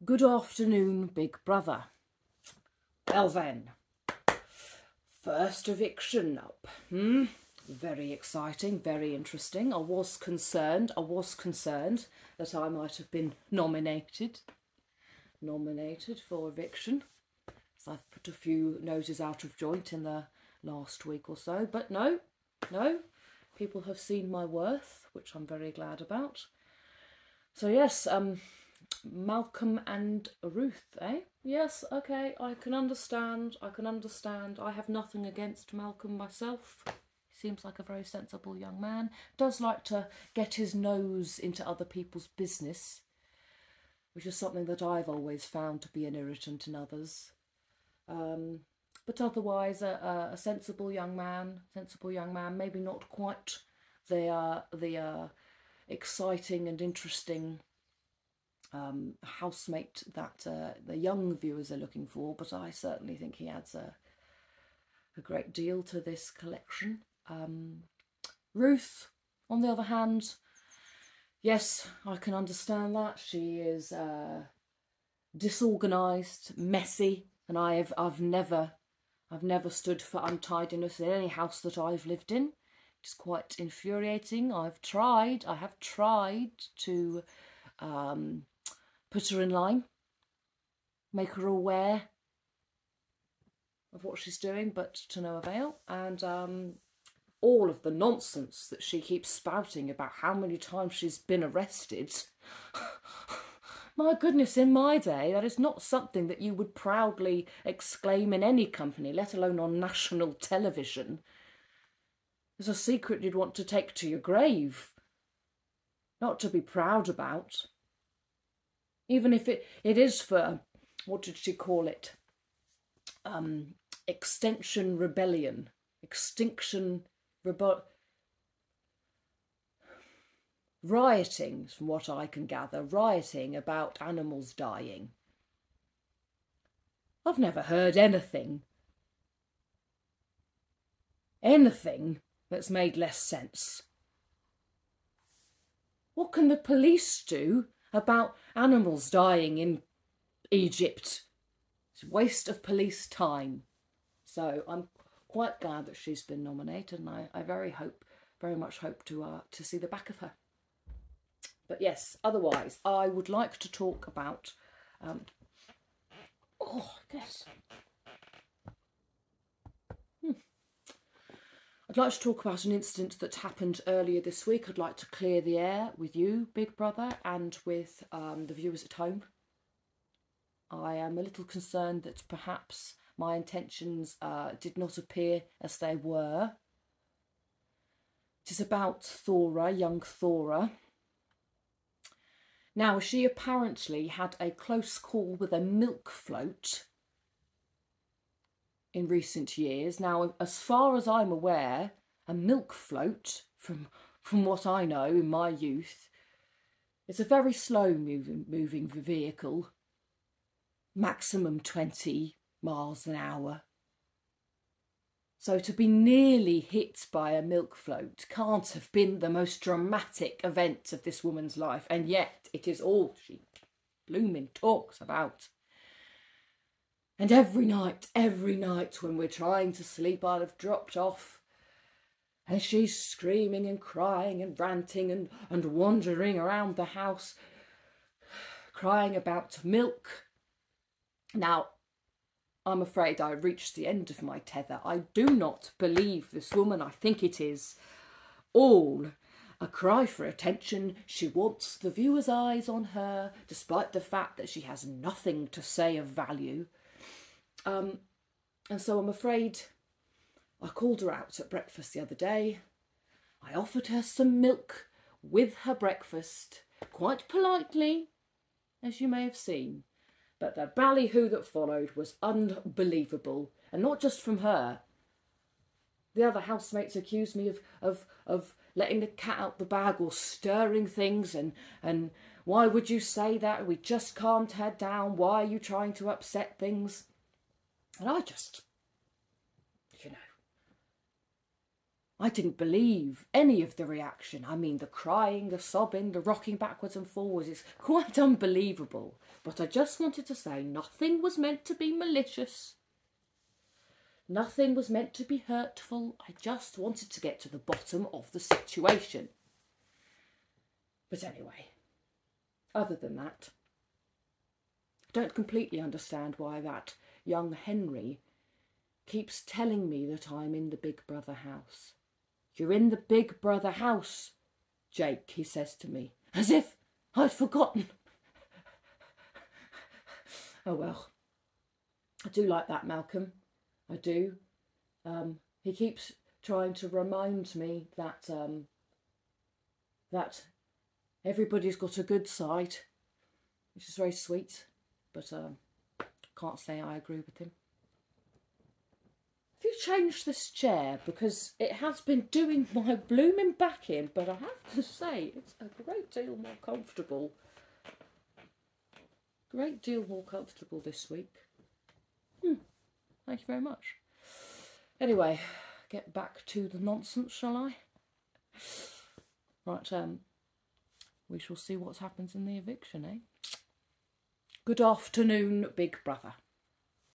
Good afternoon, big brother. Well then, first eviction up. Very exciting, very interesting. I was concerned that I might have been nominated for eviction. So I've put a few noses out of joint in the last week or so, but no, people have seen my worth, which I'm very glad about. So yes, Malcolm and Ruth, eh? Yes, okay, I can understand. I have nothing against Malcolm myself. He seems like a very sensible young man. Does like to get his nose into other people's business, which is something that I've always found to be an irritant in others. But otherwise, a sensible young man. Maybe not quite the exciting and interesting housemate that the young viewers are looking for, but I certainly think he adds a great deal to this collection. Ruth, on the other hand, yes, I can understand that. She is disorganised, messy, and I've never stood for untidiness in any house that I've lived in. It's quite infuriating. I have tried to put her in line, make her aware of what she's doing, but to no avail. And all of the nonsense that she keeps spouting about how many times she's been arrested. My goodness, in my day, that is not something that you would proudly exclaim in any company, let alone on national television. It's a secret you'd want to take to your grave, not to be proud about. Even if it is for, what did she call it? Extinction Rebellion. Rioting, from what I can gather, rioting about animals dying. I've never heard anything that's made less sense. What can the police do about animals dying in Egypt? It's a waste of police time. So I'm quite glad that she's been nominated, and I very much hope to see the back of her. But yes, otherwise, I would like to talk about I'd like to talk about an incident that happened earlier this week. I'd like to clear the air with you, Big Brother, and with the viewers at home. I am a little concerned that perhaps my intentions did not appear as they were. It is about Thora, young Thora. Now, she apparently had a close call with a milk float in recent years. Now, as far as I'm aware, a milk float, from what I know in my youth, is a very slow moving vehicle, maximum 20 miles an hour. So to be nearly hit by a milk float can't have been the most dramatic event of this woman's life, and yet it is all she blooming talks about. And every night when we're trying to sleep, I'll have dropped off and she's screaming and crying and ranting and wandering around the house, crying about milk. Now, I'm afraid I reached the end of my tether. I do not believe this woman. I think it is all a cry for attention. She wants the viewers' eyes on her, despite the fact that she has nothing to say of value. And so I'm afraid I called her out at breakfast the other day. I offered her some milk with her breakfast, quite politely, as you may have seen. But the ballyhoo that followed was unbelievable, and not just from her. The other housemates accused me of letting the cat out the bag or stirring things, and why would you say that? We just calmed her down. Why are you trying to upset things? And I just, I didn't believe any of the reaction. I mean, the crying, the sobbing, the rocking backwards and forwards is quite unbelievable. But I just wanted to say nothing was meant to be malicious. Nothing was meant to be hurtful. I just wanted to get to the bottom of the situation. But anyway, other than that, I don't completely understand why that young Henry keeps telling me that I'm in the Big Brother house. You're in the Big Brother house, Jake, he says to me, as if I'd forgotten. Oh well, I do like that, Malcolm. I do. He keeps trying to remind me that that everybody's got a good side, which is very sweet, but can't say I agree with him. Have you changed this chair? Because it has been doing my blooming back in, but I have to say it's a great deal more comfortable. Great deal more comfortable this week. Thank you very much. Anyway, get back to the nonsense, shall I? Right, we shall see what happens in the eviction, eh? Good afternoon, Big Brother.